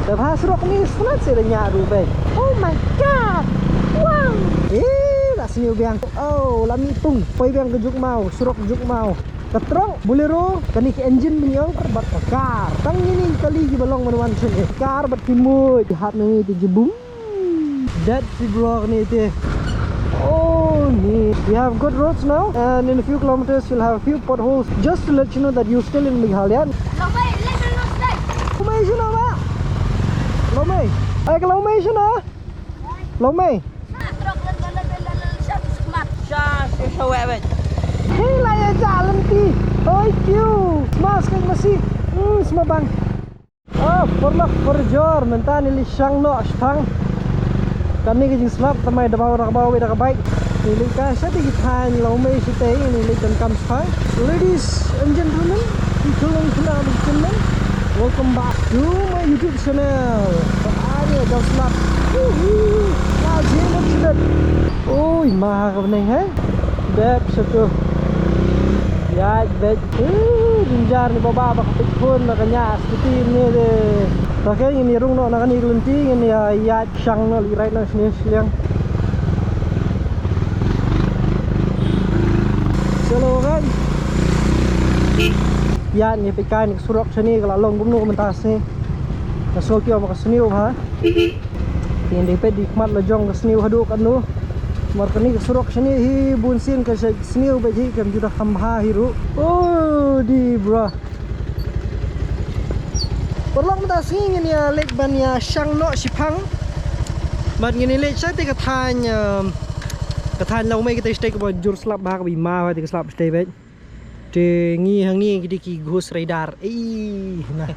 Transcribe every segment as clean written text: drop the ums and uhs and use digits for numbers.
Lepas serok ni senang saya dah nyaru baik. Oh my god. Wow. Nak sini biang. Oh, lami tung. Poi biang kejuk mau, serok kejuk mau. Ketrong bolero kani ke engine menyong perbat kar. Tang ini kali di balong menuan sini. Kar bat timur hat ni tu jebung. That's the bro ni tu. Oh, nee. We have good roads now, and in a few kilometers you'll have a few potholes. Just to let you know that you're still in Meghalaya. Lomay, let me know stay. Lomay sino ba? Lomay. Ay ka lomay sino? Lomay. Trok lan siya smart. Siya wewet. Hey laya jalan ti. Oi kiu. Mas kag masih. Semabang. Oh, porlak porjor mentan ili syang no stang. Kami kejing slap tamai da bawa dak baik. Ini ka sa di than lomay si tay ini dan kam spai. Ladies and gentlemen, tolong kenal channel. Welcome back to my YouTube channel. Ada dah slap. Lazim sudah. Oi, mahal ka neng hai. Beb satu. Ya, beb. Jinjar ni baba bak pikun makanya seperti ini deh. Pakai ini rung no nakani lunting ini ya syang no lirai no sini siang. Selalu kan. Ya ni pikai ni surok sini kalau long gumnu mentas ni. Kasok yo mak seniu ha. Yang dipet dikmat lejong ke seniu hadu kan nu. Markani ke surok sini hi bunsin ke seniu beji kem judah kambha hiru. Oh di bro. Perlong mentas ngin ya lek ban ya syang no sipang. Bat ngin lek sa te kathan lau mai kita stay ke jur slap bah ke bima te slap stay bet. Te ngi hang ni kita ki ghost radar. Nah.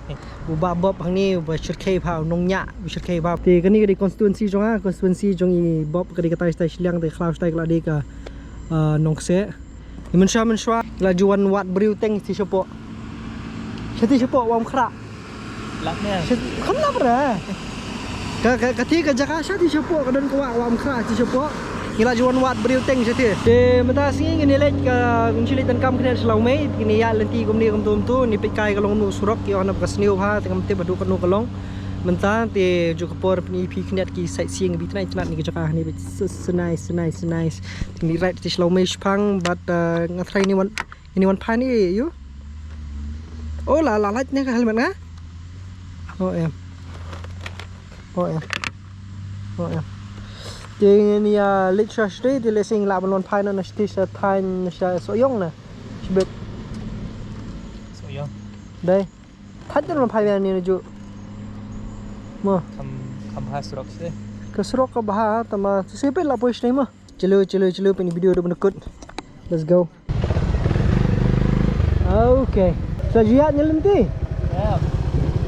Ubah bob hang ni ba shirkai phao nong nya shirkai ba te kani ke constituency jong a constituency jong i bob ke kata stay sliang te cloud stay la de ka nong se. Ni menshwa la juan wat briu teng si sopo. Chati sopo wam khra. Laknya. Kenapa dah? Ketika Jakarta di Sepok dan kuat wam khas di Sepok. Kila juan wat beriu teng sete. De mentas ni ngini lek ka ngili tan kam kena selau mai kini ya lenti kum ni kum tu ni pikai kalong nu surok ki ona kasniu ha tengam te badu kanu kalong. Mentah te ju kapor ni pi kena ki sightseeing bi tnai tnat ni ke Jakarta ni so nice. Ni right di selau mai spang but ngatrai ni one pan ni you. Oh la light ni ka helmet ngah. Oh em. Jadi ni lek shashri di lesing la balon pai na nasti sa than sa soyong na. Sibet. Soyong. Dai. That balon pai ni ju. Mo. Kam surok sih. Ke surok ka bah tama sibet la pois ni mo. Chalo pani video do menekut. Let's go. Okay. Sajiat nyelenti. Ya.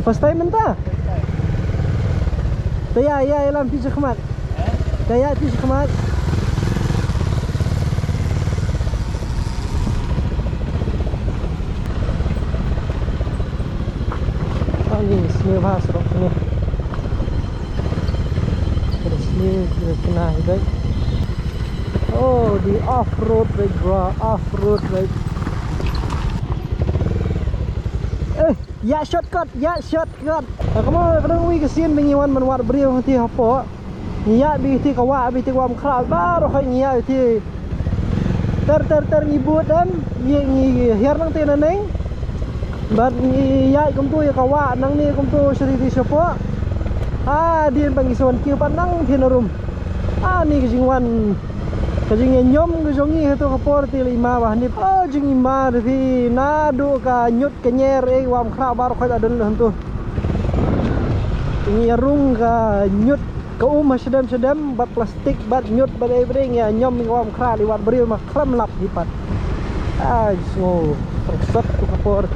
First time mentah? Taya ya lam pizza khamat. Taya pizza khamat. Ini sini bahas rok ni. Terus ni kena baik. Oh, di off road baik bro, off road baik. Ya shortcut. Kamu kadang wi kesin mengiwan menwar beriu hati apa. Ya bi ti kawa bi ti wam khra baru hai nia ti. Ter ngibut dan ngi her nang te neng. Bat ngi ya kum tu ya kawa nang ni kum tu seri ti sopo. Dien pangi suan kiu panang thinarum. Ni kejingwan kajing nyom kejongi itu kapor ti lima bah ni jing ima di nadu ka nyut kenyer wam khra bar khoi adun hantu ini rung ka nyut ka sedam bat plastik bat nyut bat everything ya nyom wam khra di wat beriu mak kram lap hipat so tersat tu kapor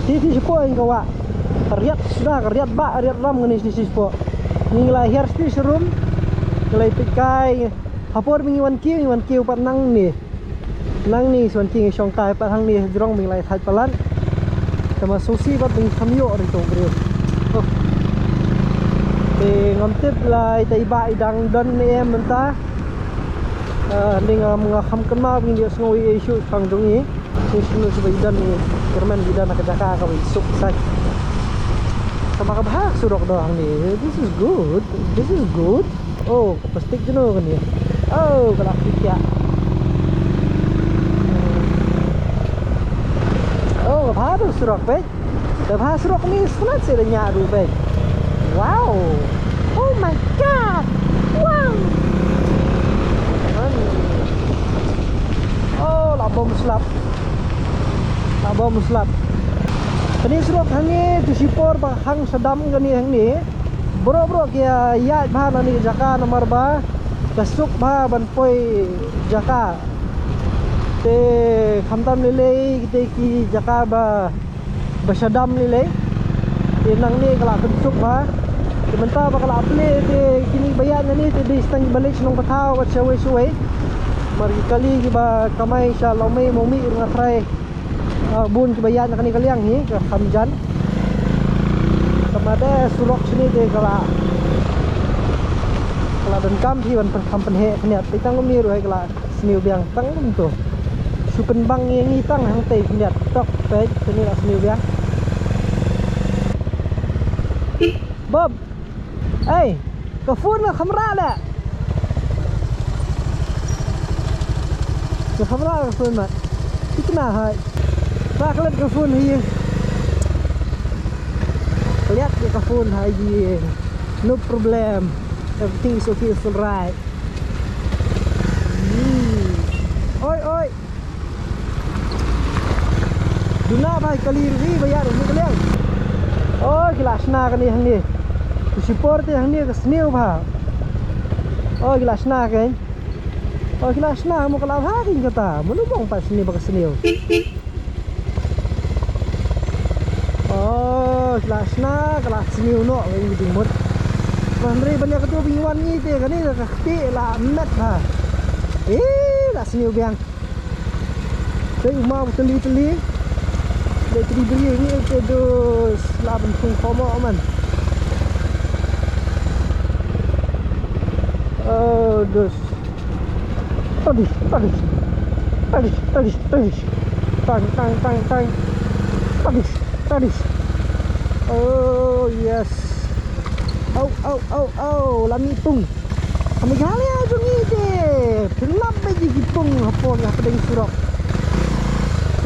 ti sipo yang kawa riat sudah riat ram ngani sipo ni lahir sti serum Kelai pikai hapor mingiwan kiu pat nang ni suan king syong kai pat hang ni jrong ming lai thai palan sama susi pat ming khamyo ri to brio te ngam tip lai tai ba idang don ni em menta ning nga kham kan ma ming dia ngoi isu phang jong ni sunu sebai dan ni kerman bidan ka jaka ka wi suk sai sama kabah surok doang nih. This is good. This is good. Oh, plastik jenuh kan ya. Oh, plastik ya. Oh, kabah tu surok pej. Kabah surok ni senat sih dah nyaru pej. Wow. Oh my god. Wow. Oh, labom slap. Labom slap. Kani surok hangi tu sipor ba hang sadam kani hang ni. Bro kia ya bha nani jaka nomor ba. Kasuk bha ban poi jaka. Te khamtam lele kita ki jaka ba sadam lele. Te nang ni kala kasuk ba. Sementara bakal upload te kini bayan ni te di stang balik nong patao at suwe. Mari kali ba kamay sa lomay momi nga try. Bun kebayan kani kaliang ni ke Hamjan. Kamade surok sini te kala dan kam thi ban kampen he khniat te tang mi ro he kala sniu biang tang tu. Supen bang ngi tang hang te khniat tok pe sini la sniu biang. Bob. Hey, ke phone ke kamera dah. Ke kamera ke phone mat. Itu nah hai. Nah, kalian ke phone hai. Lihat ke phone hai. No problem. Everything is okay, it's alright. Oi. Duna bhai kali ri bayar ni kalian. Oh, gelas na kan ni hang ni. Support hang ni ke sniu bha. Oh, gelas na kan. Oh, gelas na mo kala hari kata. Menubang pas ni bak sniu. Oh, gelas na kelas sniu no ngi dimut. Pandri banyak tu biwan ni te kan ni ka ti la met ha. La sniu biang. Te mau teli. Để đi beli ni te dos la bentung komo man. Oh, dos. Tadis. Tang. Tadis. Oh, yes. Oh, lami tung. Kami gali aja ni deh. Pelap bagi gitung apa yang pedang surok.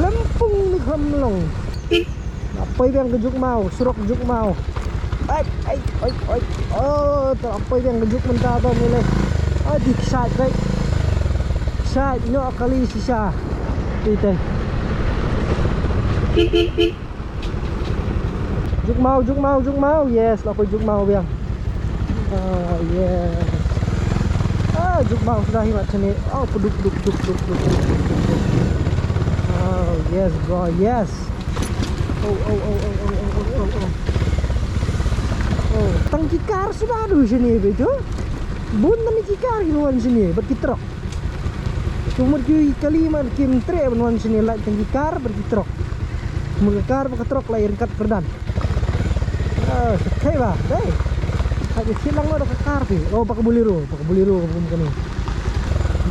Lempung ni kamlong. Apa yang kejuk mau, surok kejuk mau. Ai. Oh, tak apa yang kejuk mentah tu ni leh. Adik sat baik. Sat no kali sisa. Kita. Juk mau. Yes, aku juk mau biang. Yes. Juk mau sudah himat sini. Oh, duk. Oh, yes, bro. Yes. Oh, tangki kar sudah ada sini begitu. Bun tani kikar kinuan sini, berkitrok. Cuma kali man kim tre kinuan sini lah tangki kar berkitrok. Mengekar berkitrok lahir kat perdan. Sekali bah, deh. Ada silang lo ada kekar pi. Oh, pakai buliru bukan ni.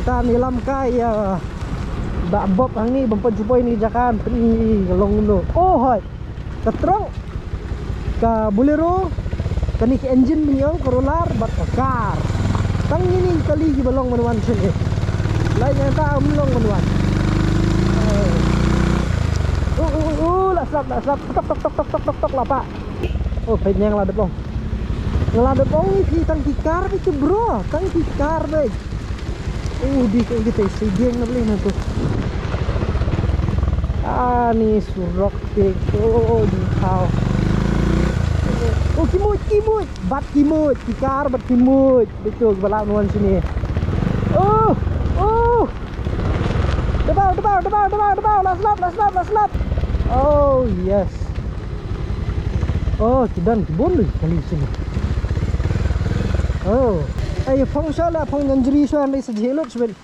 Entah nilam kaya. Bak bob hang ni bempat jumpa ini jakan ni long no. Oh, hai. Ketrok. Ka buliru. Kani ke engine punya roller bat kekar. Tang ini kali ki balong menuan sini. Lain yang tak melong menuan. Lah slap. Tok lah pak. Oh, pahitnya yang ladep long. Ngeladep long ni tangki kar itu bro, tangki kar deh. Di kayak gitu sedang nak beli nanti. Ni surok tik. Oh, di kau. Oh, kimut. Bat kimut, kikar bat kimut. Betul balak nuan sini. Oh. Debau. Last lap. Oh, yes. Oh, kidan kibun kali sini. Oh, phong sala phong nganjri so andai sejelot sebel.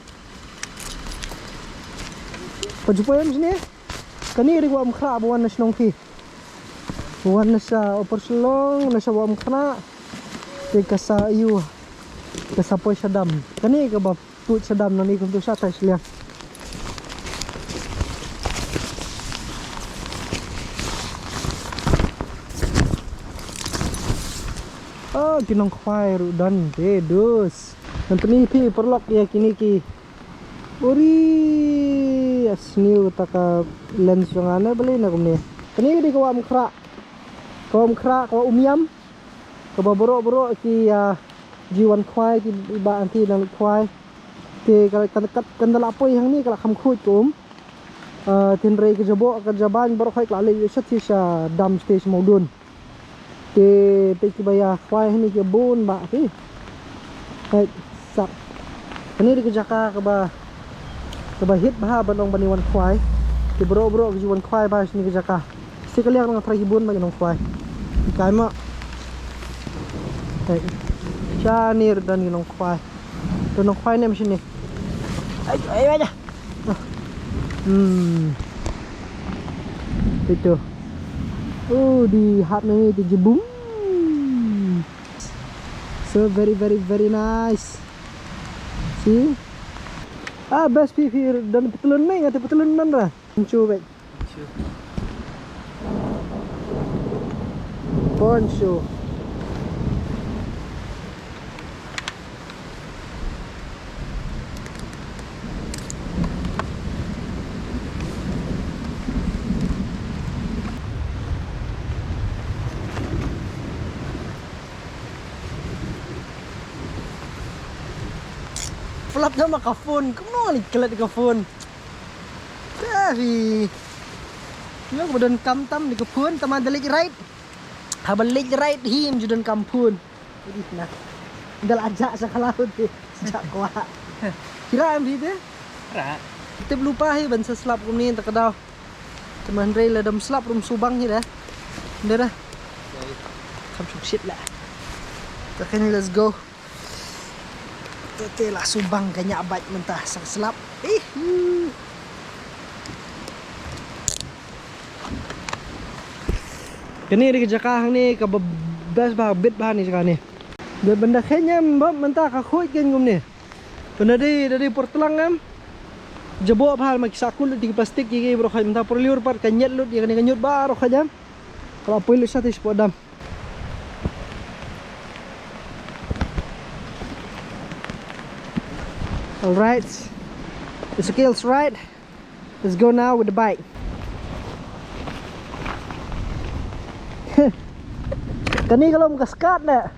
Pajupayam sini. Kani ri wam khra buan nasnong ki. Buan nasa operselong nasa wam khra. Te kasa yu. Kasa poy sadam. Kani ka ba tut sadam nani kum tu sa ta slia. Oh, kinong kwai rudan pedus. Nanti pi perlok ya kini ki. Uri asniu taka lens yang ana beli na kumni. Kini di kawam kra. Kawam kra kawa umiam. Kawa borok-borok ki jiwan kwai ki ba anti nang kwai. Ti kalau kendala apa yang ni kalau kamkhut kum. Tin rei ke jabo ke jaban borok khai klale sati sha dam stage modun. Ti pe ki baya kwai ni ke bon ba ki. Hai sak. Kini di kejaka ke ba hit bah banong baniwan kwai. Ti borok-borok ke jiwan kwai ba sini kejaka. Sekali ang trahibun ba nong kwai. Kai ma. Hai. Chanir dan nong kwai. Tu nong kwai ni macam ni. Ayo aja. Itu. Di hat ni di jebum. So very nice. See? Best here dan petulun ni ngati petulun nan ra. Coba. Poncho. Flap nama kafun, kemana ni kelat kafun? Tapi, yang kemudian kam di kafun, teman balik right, balik right him judan kampun. Jadi nah, dah ajak sekalau tu, sejak kuat. Kira ambil dia? Ra. Kita lupa ban sa slap kum ni takadaw. Teman rail ladam slap rum subang ni dah. Dah dah. Come shit lah. Okay, let's go. Tete lah subang kanya abad mentah sang selap. Kini di kejakah ni ke best bah bit bah ni sekarang ni. Dia benda kenya mbak mentah ka khoi ken gum ni. Benda dari portlang am. Jabo bah mak sakul di plastik ki bro khai mentah perliur par kanyet lut dia kanyut baru khajam. Kalau poil satu spodam. Alright, the skill's right. Let's go now with the bike. Kani kalau muka skat nak.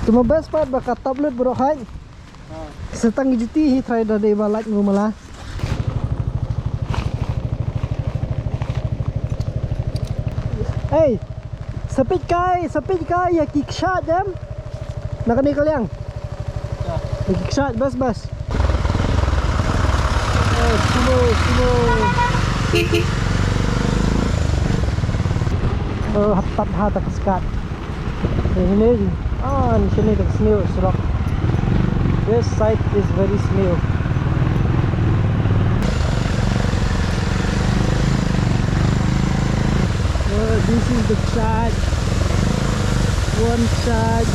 Cuma best part bakat tablet bro hai. Setang juti try dari balak ngumala. Hey, sepit kai ya kick shot jam. Nak ni kaliang. Kick shot bas. Slow. Hatat hata kaskat. Ini ni sini tak smell serok. This side is very smell. This is the shot. One shot.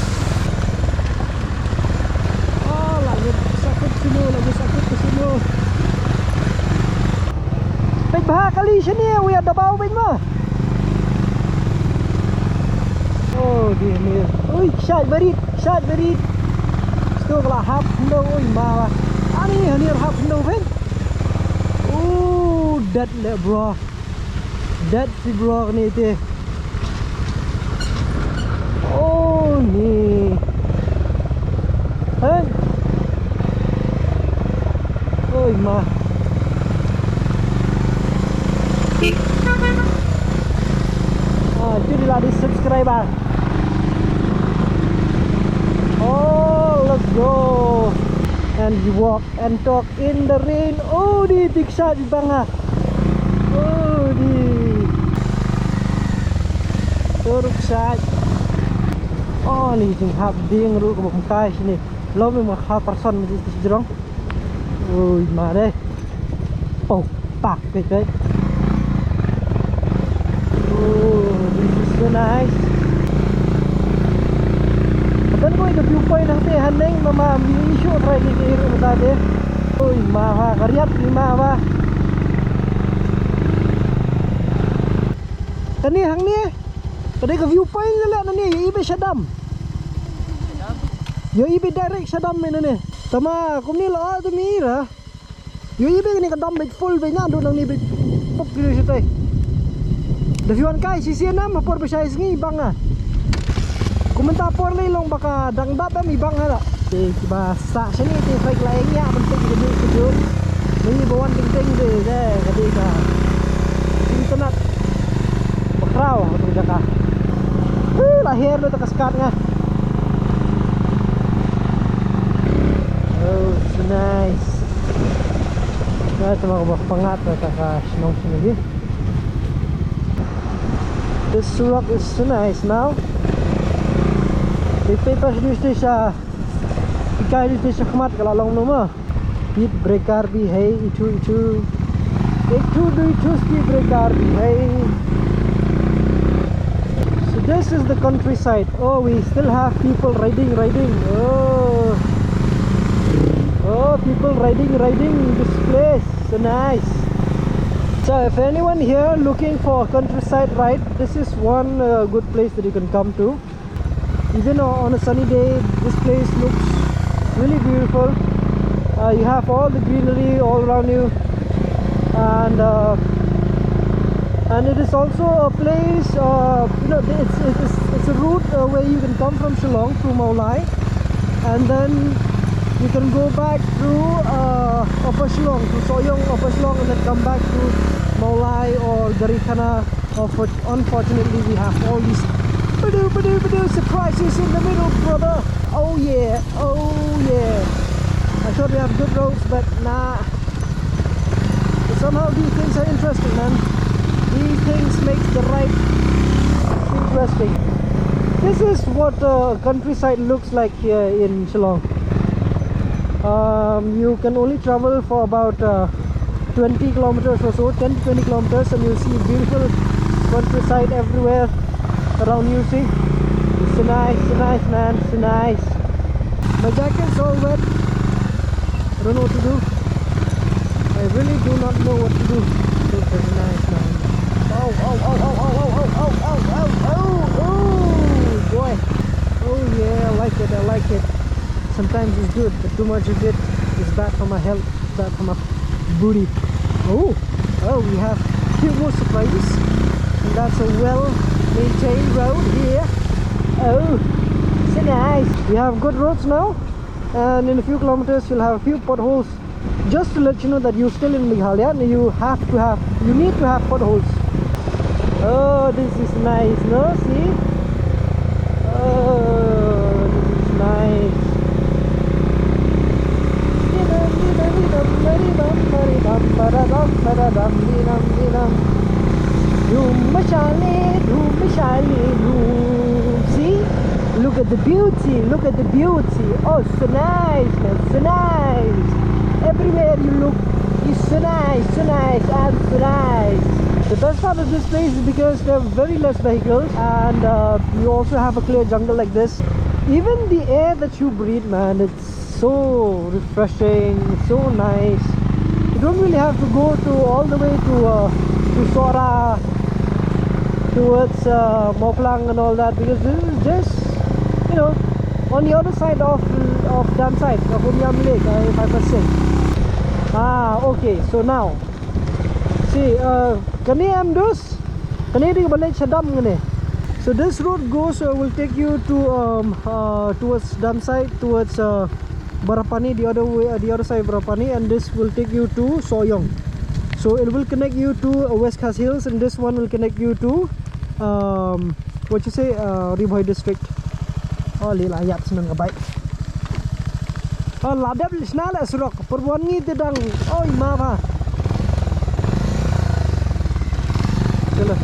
Lagi sakit ke sini. Baik bah kali sini we ada bau baik mah. Oh dia ni. Oi shot berit. Sto kala hap no oi ma. Ani hap no ven. Oh that le bro. That si bro ni te. Oh ni. Hey. Oi ma. Jadi lah di subscriber. Oh, let's go. And you walk and talk in the rain. Oh, di big shot di banga. Oh, di. Turuk shot. Oh, ni jing hap ding ru ke bangkai sini. Lo memang hap person mesti jerong. Ui mà đây. Oh, pak cái. Oh, this is so nice. Dan ko ito viewpoint ng tehan neng mama issue try ni kiro tadi. Ui, ma karyat ni ma. Kani hang ni. Tadi ke viewpoint je lihat ni, ibe Shadam. Yo ibe direct Shadam ni. Tama, kum ni lo tu mira. Yo ibe ni kadam bit full be nya do nang ni bit pop di situ. Da viewon kai si siena ma por besai singi bang ah. Kumenta por ni long baka dangdap am ibang hala. Di bahasa sini ti fake lainnya penting gede gede. Ni bawan ting-ting deh gede ka. Internet. Bakraw tu jaka. Lahir lu terkeskat nga. Oh, so nice. Nah, cuma kebak pengat kakak senong sini. This rock is so nice now. Di pas di station, ikai di station kemat kalau long nama. Speed breaker bi hai itu. Itu speed breaker bi hai. This is the countryside. Oh, we still have people riding. Oh, people riding this place. So nice. So if anyone here looking for a countryside ride, this is one good place that you can come to. Even on a sunny day, this place looks really beautiful. You have all the greenery all around you, and it is also a place, it's a route where you can come from Shillong to Maulai, and then you can go back through Upper Shillong to Soyong, Upper Shillong, and then come back to Maulai or Garikana. Unfortunately, we have all these surprises in the middle, brother. Oh yeah. I thought we have good roads, but nah. But somehow these things are interesting, man. These things make the ride interesting. This is what countryside looks like here in Shillong. You can only travel for about 20 kilometers or so, 10 to 20 kilometers, and you'll see beautiful countryside everywhere around you. See, it's so nice, man, so nice. My jacket's all wet. I don't know what to do. I really do not know what to do. It's very nice, man. Oh, boy. Oh yeah, I like it. Sometimes it's good, but too much of it is bad for my health, bad for my booty. Oh, we have a few more surprises. And that's a well-maintained road here. Oh, so nice. We have good roads now, and in a few kilometers you'll have a few potholes. Just to let you know that you're still in Meghalaya, and you need to have potholes. Oh, this is nice, no? See? Oh, this is nice. See? Look at the beauty. Oh, so nice, man, so nice. Everywhere you look is so nice, and so nice. The best part of this place is because there are very less vehicles, and you also have a clear jungle like this. Even the air that you breathe, man, it's so refreshing, so nice. You don't really have to go all the way to Sora, towards Moplang and all that, because this is just, on the other side of Dam side of Umiam Lake, if I must say. Okay, so now see, kani amdus, kani di balik Shadam kani. So this road will take you to towards Dam side, towards Barapani, the other side of Barapani, and this will take you to Soyong. So it will connect you to West Khas Hills, and this one will connect you to Riboy district. Oh, lila ayat senang kabay. Oh, ladap lisnala surok perbuangi tidang. Oh, mama. Chalo.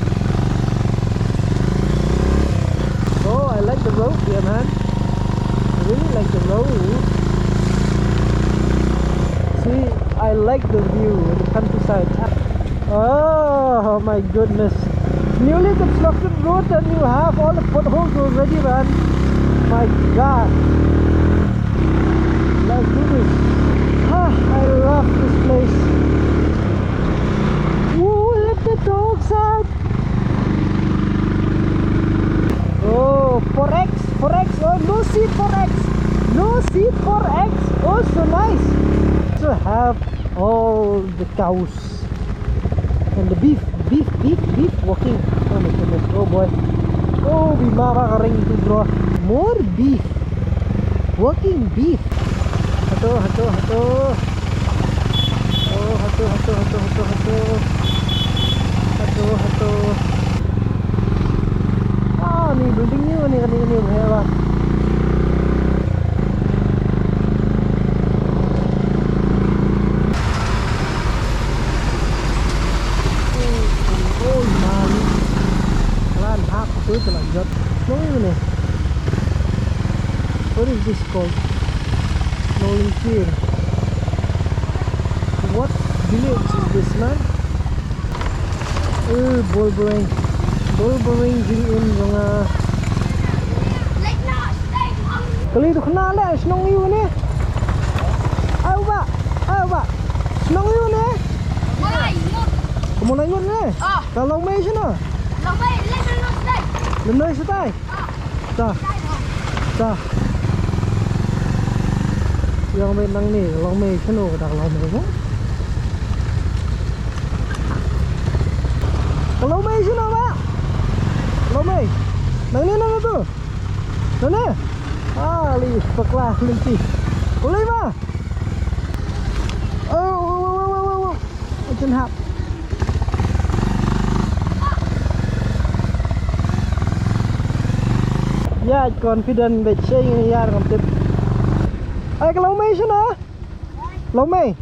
Oh, I like the road here, man. I really like the road. See, I like the view, the countryside. Oh my goodness. Newly constructed road, and you have all the potholes already, man. My God. Let's do this. I love this place. Whoa, let the dogs out. no seat for eggs. No seat for eggs. Oh, so nice. So have all the cows and the beef walking. Oh my goodness. Oh boy. Oh, bimara ring itu bro. More beef. Walking beef. Hato. Oh, hato. Ah, ni building ni ni berapa? Oh, mali. Lan hap tu terlanjut. Mana ni? What is this called? Rolling pier. What village is this, man? Bolbering in mga kali tu kenal lah senang you ni. Ayo ba senang you ni. Kamu lanjut ni. Kalau mai sana. Lenoi setai. Dah. Yang main nang ni, kalau mai sana dah kalau mai. Kalau mai sana ba? Kalau mai. Nang ni tu. Sana. Ali paklah lenti. Boleh ba? Oh. Macam hap. Ya, confident bet saya ni yar kam tip. Ay kalau mai sana. Kalau mai.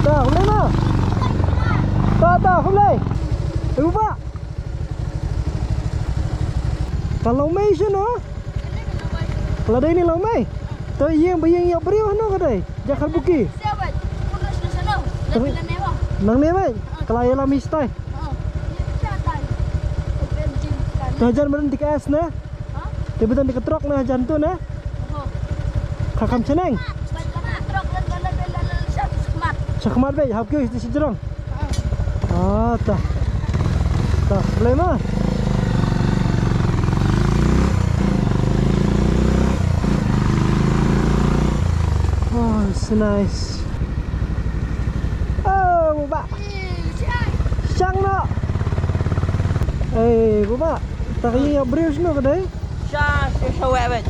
Dah, boleh ba? Tak, boleh. Lupa. Kalau mai sana. Kalau ada ini lau mai. Tu yang bayang yang beriu no kadai. Jakar buki. Nang ni mai. Kalau ia lami stai. Hajan berhenti ke es ne? Tiba-tiba di ketrok ne hajan tu ne? Kakam ceneng. Sakmat be, hap ke di sijerong. Tah. Boleh mah. Oh, it's nice. Oh, Bapa. Siang nak. Bapa. Tak kaya berius no kadai. Saya wet.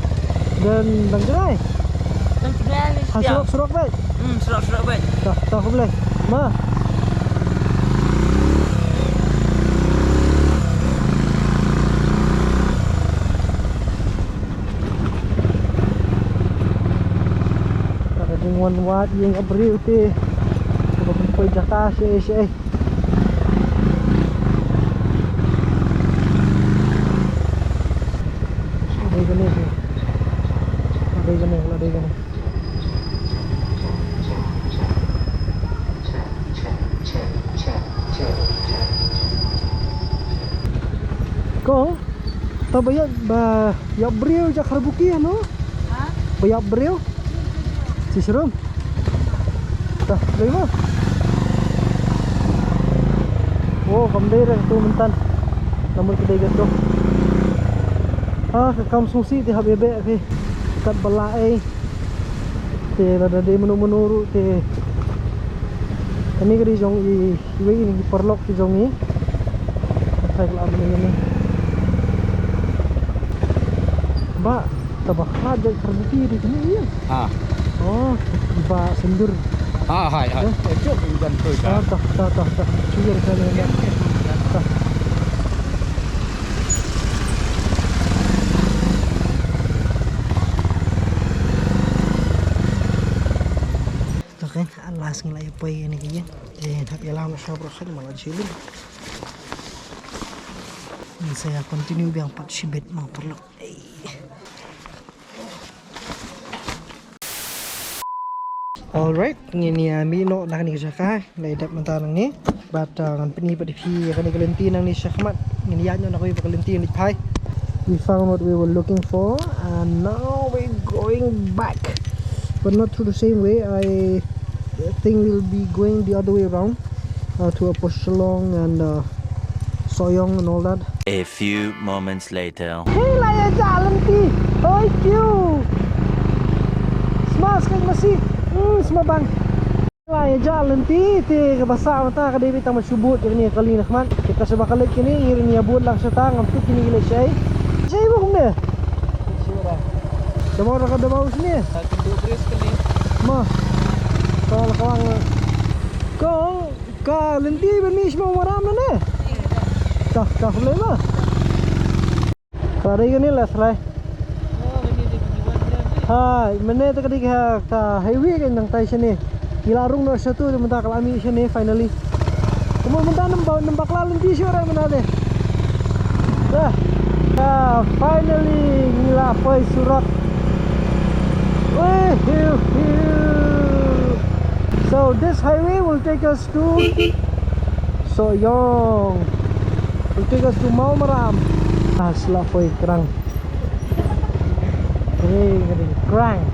Dan bangkai. ni Surok bet. Serok bet. Tak boleh. Ma. One watt yang abril te pagpapay jaka siya aday gani kong tabayag ba yabril jakar buki ano ba yabril si serum. Dah, boleh mah. Oh, kamdera tu mentan. Namun kedai gendong. Kam susi ti habebe ke. Kat balai. Te ada de menuru te. Kami kedi jong i ini perlok ti jong ni. Saya kelam ni. Ba, tabah aja terbukti di sini ya. Oh, iba sendur. Hai. Itu hujan tu kan. Tak. Cuy kali ni. Tak kan, alas ngelai apa ini kaya. Tak ialah masa proses malah cilin. Ini saya continue biang 4 bet mau perlu. Alright, ini ami no nak ni jaka, lai dap mentan ni. Batang peni pada pi kan kelenti nang ni syakmat. Ini yanyo nak we kelenti ni pai. We found what we were looking for and now we're going back. But not through the same way. I think we'll be going the other way around to a Poshalong and Soyong and all that. A few moments later. Hila ya jalan ti. Oi Q. Smas kan masih. Semabang. Hila ya jalan ti kebasa mata ka David tang masubut ni kali nakman. Kita sa bakalit kini ngirin niya buot lang sa tang amtik kini gila siya. Siya mo kung ne. Sura. Damaw ra ka damaw sini. Satu dua beres kali. Ma. Kalau kawang kong ka lenti benis mau maram na ne. Dah boleh mah. Kari ni lah serai. Oh, ini di tujuan dia. Hai, mana tu kadik ka highway kan nang tai sini. Gilarung no satu tu mentah kalami sini finally. Kemudian mentah nembak lalu di sore mana deh. Dah. Finally gila poi surat. So this highway will take us to Soyong. Will take us to Mau Maram. Asla poi kerang. Kerang.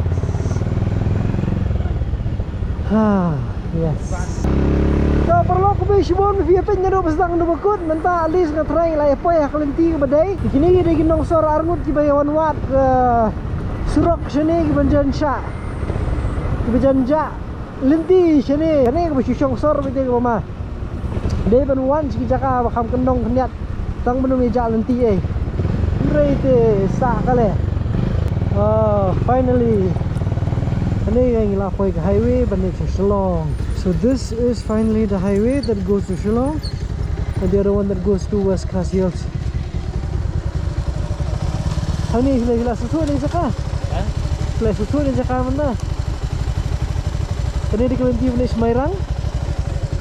Yes. So perlu ko ba sibon via penya do pasang do bakut menta alis nga try la poi haklenti ka baday. Kini di ginong sor arngut ki bayawan wat surok sini ki banjan sha. Ki banjanja lenti sini. Kani ko syong sor bide ko ma. Day ban wan ki jaka bakam kendong keniat tang benu meja lenti Great sa kale. Oh, finally. Ini yang lapoi ke highway balik ke Shillong. So this is finally the highway that goes to Shillong, and the other one that goes to West Khas Hills. Hani hila susu ni saka. Hila susu ni saka mana? Kani di kelenti balik Semarang.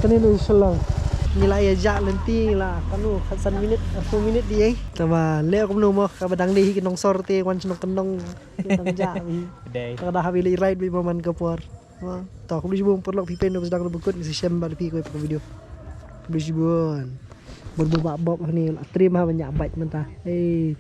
Kani di Shillong. Nila ya jak lenti lah kanu 1 minit 2 minit dia. Tama le aku menu mah ka badang di kinong sorte wan senong kenong tang jak. Kedai. Tak ada habis ride bi paman ke puar. Ha, tak aku beli bom perlok pipen do sedang bekut ni sesem bal pi ko video. Beli bom. Berbobak-bob ni terima banyak bait mentah.